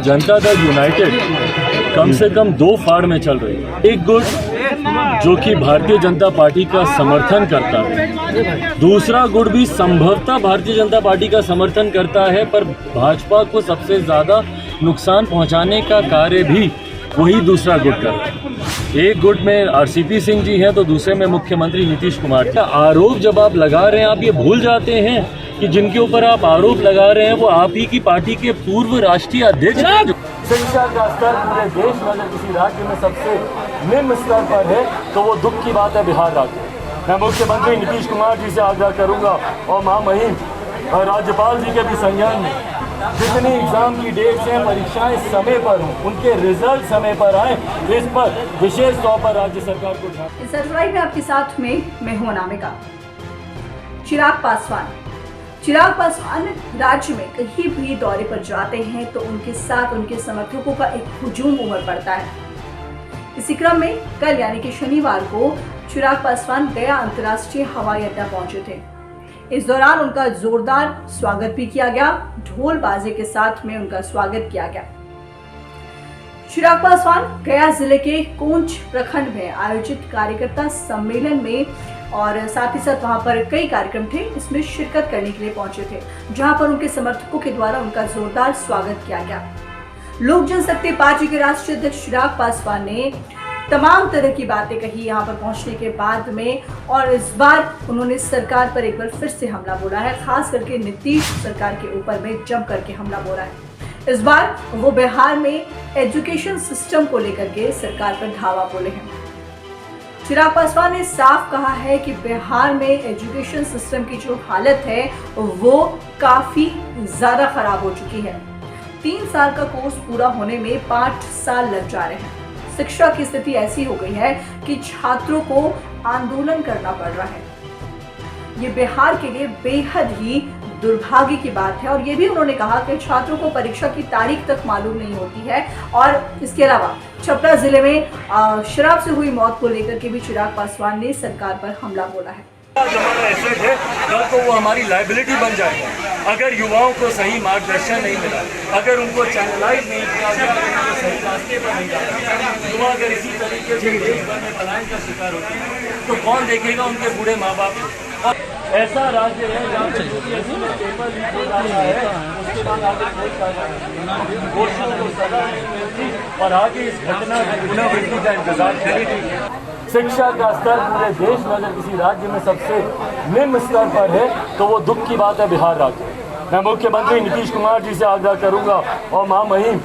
Janata Dal United कम से कम दो फाड़ में चल रही है। एक गुट जो कि भारतीय जनता पार्टी का समर्थन करता है, दूसरा गुट भी संभवतः भारतीय जनता पार्टी का समर्थन करता है, पर भाजपा को सबसे ज़्यादा नुकसान पहुंचाने का कार्य भी वही दूसरा गुट कर रहा है। एक गुट में आरसीपी सिंह जी हैं तो दूसरे में मुख्यमंत्री नीतीश कुमार का आरोप जब आप लगा रहे हैं, आप ये भूल जाते हैं कि जिनके ऊपर आप आरोप लगा रहे हैं वो आप ही की पार्टी के पूर्व राष्ट्रीय अध्यक्ष हैं। शिक्षा का स्तर पूरे देश में अगर किसी राज्य में सबसे निम्न स्तर पर है तो वो दुख की बात है बिहार राज्य। मैं मुख्यमंत्री नीतीश कुमार जी से आग्रह करूंगा और महामहिम राज्यपाल जी के भी संज्ञान में जितनी एग्जाम की डेट्स हैं, परीक्षाएं समय पर हों, उनके रिजल्ट समय पर आए, इस पर विशेष तौर पर राज्य सरकार को ध्यान। इस सब्सक्राइब में आपके साथ में मैं हूं अनामिका। चिराग पासवान राज्य में कहीं भी दौरे पर जाते हैं तो उनके साथ उनके समर्थकों का एक हुजूम उमड़ पड़ता है। इसी क्रम में कल यानी कि शनिवार को चिराग पासवान गया अंतर्राष्ट्रीय हवाई अड्डा पहुंचे थे। इस दौरान उनका जोरदार स्वागत भी किया गया, ढोल बाजे के साथ में उनका स्वागत किया गया। चिराग पासवान गया जिले के कोंच प्रखंड में आयोजित कार्यकर्ता सम्मेलन में और साथ ही साथ वहां पर कई कार्यक्रम थे, इसमें शिरकत करने के लिए पहुंचे थे, जहां पर उनके समर्थकों के द्वारा उनका जोरदार स्वागत किया गया। लोक जनशक्ति पार्टी के राष्ट्रीय अध्यक्ष चिराग पासवान ने तमाम तरह की बातें कही यहां पर पहुंचने के बाद में, और इस बार उन्होंने सरकार पर एक बार फिर से हमला बोला है, खास करके नीतीश सरकार के ऊपर में जम करके हमला बोला है। इस बार वो बिहार में एजुकेशन सिस्टम को लेकर के सरकार पर धावा बोले हैं। चिराग पासवान ने साफ कहा है कि बिहार में एजुकेशन सिस्टम की जो हालत है वो काफी ज्यादा खराब हो चुकी है। 3 साल का कोर्स पूरा होने में 5 साल लग जा रहे हैं। शिक्षा की स्थिति ऐसी हो गई है कि छात्रों को आंदोलन करना पड़ रहा है। ये बिहार के लिए बेहद ही दुर्भाग्य की बात है। और ये भी उन्होंने कहा कि छात्रों को परीक्षा की तारीख तक मालूम नहीं होती है। और इसके अलावा छपरा जिले में शराब से हुई मौत को लेकर के भी चिराग पासवान ने सरकार पर हमला बोला है। हमारा एसेट है, कल को वो हमारी लायबिलिटी बन जाएगा अगर युवाओं को सही मार्गदर्शन नहीं मिला, अगर उनको चैनलाइज नहीं किया गया, अगर उनको सही रास्ते पर नहीं जाता। युवा अगर इसी तरीके से देश भर में पलायन का शिकार होते हैं तो कौन देखेगा उनके बूढ़े माँ बाप को। ऐसा राज्य है जहाँ पे पेपर लीक हो जाता है, उसके बाद आगे दोषियों को सजा नहीं मिलती और आगे इस घटना की पुनरावृत्ति का इंतजार करें। शिक्षा का स्तर पूरे देश में अगर किसी राज्य में सबसे निम्न स्तर पर है तो वो दुख की बात है बिहार राज्य। मैं मुख्यमंत्री नीतीश कुमार जी से आग्रह करूंगा और महामहिम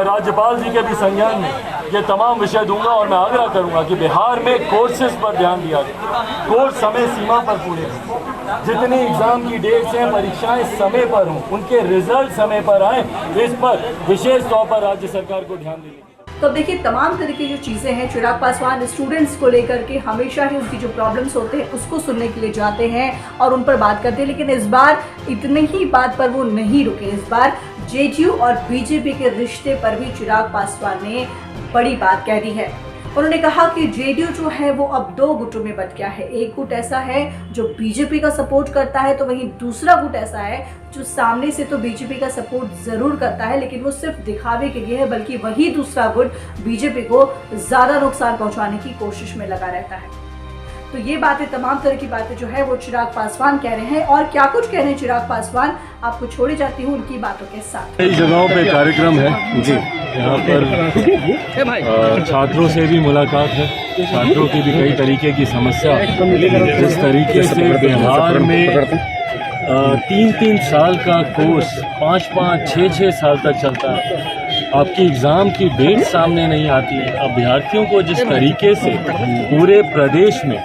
राज्यपाल जी के भी संज्ञान में ये तमाम विषय दूंगा और मैं आग्रह करूंगा कि बिहार में कोर्सेज पर ध्यान दिया जाए, कोर्स समय सीमा पर पूरे हों, जितनी एग्जाम की डेट्स हैं, परीक्षाएं समय पर हों, उनके रिजल्ट समय पर आए, इस पर विशेष तौर पर राज्य सरकार को ध्यान देने। तो अब देखिए तमाम तरह की जो चीज़ें हैं, चिराग पासवान स्टूडेंट्स को लेकर के हमेशा ही उनकी जो प्रॉब्लम्स होते हैं उसको सुनने के लिए जाते हैं और उन पर बात करते हैं। लेकिन इस बार इतनी ही बात पर वो नहीं रुके। इस बार जेडीयू और बीजेपी के रिश्ते पर भी चिराग पासवान ने बड़ी बात कह दी है। उन्होंने कहा कि जेडीयू जो है वो अब 2 गुटों में बट गया है। एक गुट ऐसा है जो बीजेपी का सपोर्ट करता है, तो वहीं दूसरा गुट ऐसा है जो सामने से तो बीजेपी का सपोर्ट जरूर करता है लेकिन वो सिर्फ दिखावे के लिए है, बल्कि वही दूसरा गुट बीजेपी को ज्यादा नुकसान पहुंचाने की कोशिश में लगा रहता है। तो ये बातें, तमाम तरह की बातें जो है वो चिराग पासवान कह रहे हैं। और क्या कुछ कह रहे हैं चिराग पासवान, आपको छोड़े जाती हूँ उनकी बातों के साथ। कई जगहों पे कार्यक्रम है जी, यहाँ पर छात्रों से भी मुलाकात है, छात्रों की भी कई तरीके की समस्या, जिस तरीके से बिहार में 3-3 साल का कोर्स 5-5, 6-6 साल तक चलता है, आपकी एग्ज़ाम की डेट सामने नहीं आती है। अब अभ्यर्थियों को जिस तरीके से पूरे प्रदेश में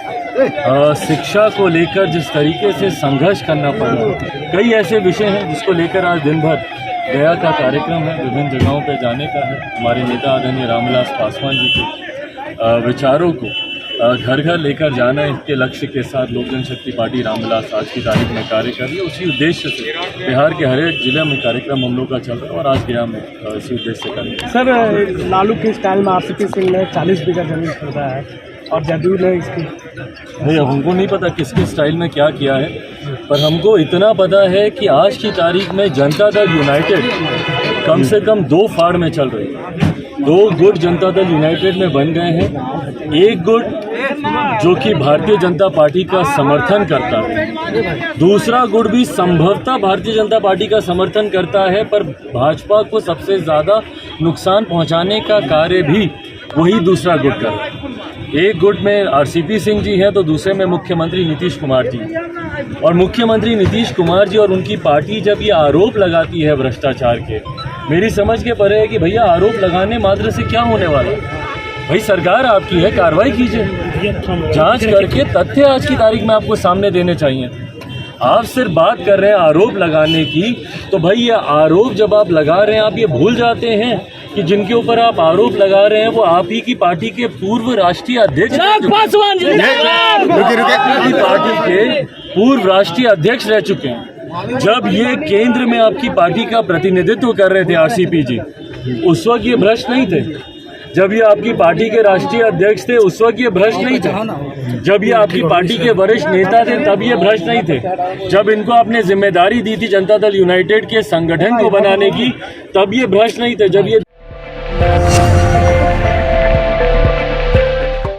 शिक्षा को लेकर जिस तरीके से संघर्ष करना पड़ रहा है, कई ऐसे विषय हैं जिसको लेकर आज दिन भर गया का कार्यक्रम है, विभिन्न जगहों पर जाने का है। हमारे नेता आदरणीय रामविलास पासवान जी के विचारों को घर घर लेकर जाना है, इसके लक्ष्य के साथ लोक जनशक्ति पार्टी रामविलास आज की तारीख में कार्य कर रही है। उसी उद्देश्य से बिहार के हर एक जिले में कार्यक्रम हम लोग का चल रहा है और आज गया में इसी उद्देश्य से करेंगे। सर, लालू के स्टाइल में आरसीपी सिंह ने 40 बीघा जमीन खरीदा है और जदयू ने इसकी, नहीं, अब हमको नहीं पता किसके स्टाइल में क्या किया है, पर हमको इतना पता है कि आज की तारीख में जनता दल यूनाइटेड कम से कम 2 फाड़ में चल रही है। 2 गुट जनता दल यूनाइटेड में बन गए हैं। एक गुट जो कि भारतीय जनता पार्टी का समर्थन करता है, दूसरा गुट भी संभवतः भारतीय जनता पार्टी का समर्थन करता है, पर भाजपा को सबसे ज़्यादा नुकसान पहुंचाने का कार्य भी वही दूसरा गुट कर रहा है। एक गुट में आरसीपी सिंह जी हैं तो दूसरे में मुख्यमंत्री नीतीश कुमार जी। और मुख्यमंत्री नीतीश कुमार जी और उनकी पार्टी जब ये आरोप लगाती है भ्रष्टाचार के, मेरी समझ के परे है कि भैया आरोप लगाने मात्र से क्या होने वाला है। भाई सरकार आपकी है, कार्रवाई कीजिए, जांच करके तथ्य आज की तारीख में आपको सामने देने चाहिए। आप सिर्फ बात कर रहे हैं आरोप लगाने की, तो भाई ये आरोप जब आप लगा रहे हैं आप ये भूल जाते हैं कि जिनके ऊपर आप आरोप लगा रहे हैं वो आप ही की पार्टी के पूर्व राष्ट्रीय अध्यक्ष पार्टी के पूर्व राष्ट्रीय अध्यक्ष रह चुके हैं। जब ये केंद्र में आपकी पार्टी का प्रतिनिधित्व कर रहे थे आरसीपी जी, उस वक्त ये भ्रष्ट नहीं थे। जब ये आपकी पार्टी के राष्ट्रीय अध्यक्ष थे उस वक्त ये भ्रष्ट नहीं थे। जब ये आपकी पार्टी के वरिष्ठ नेता थे तब ये भ्रष्ट नहीं थे। जब इनको आपने जिम्मेदारी दी थी जनता दल यूनाइटेड के संगठन को बनाने की, तब ये भ्रष्ट नहीं थे। जब ये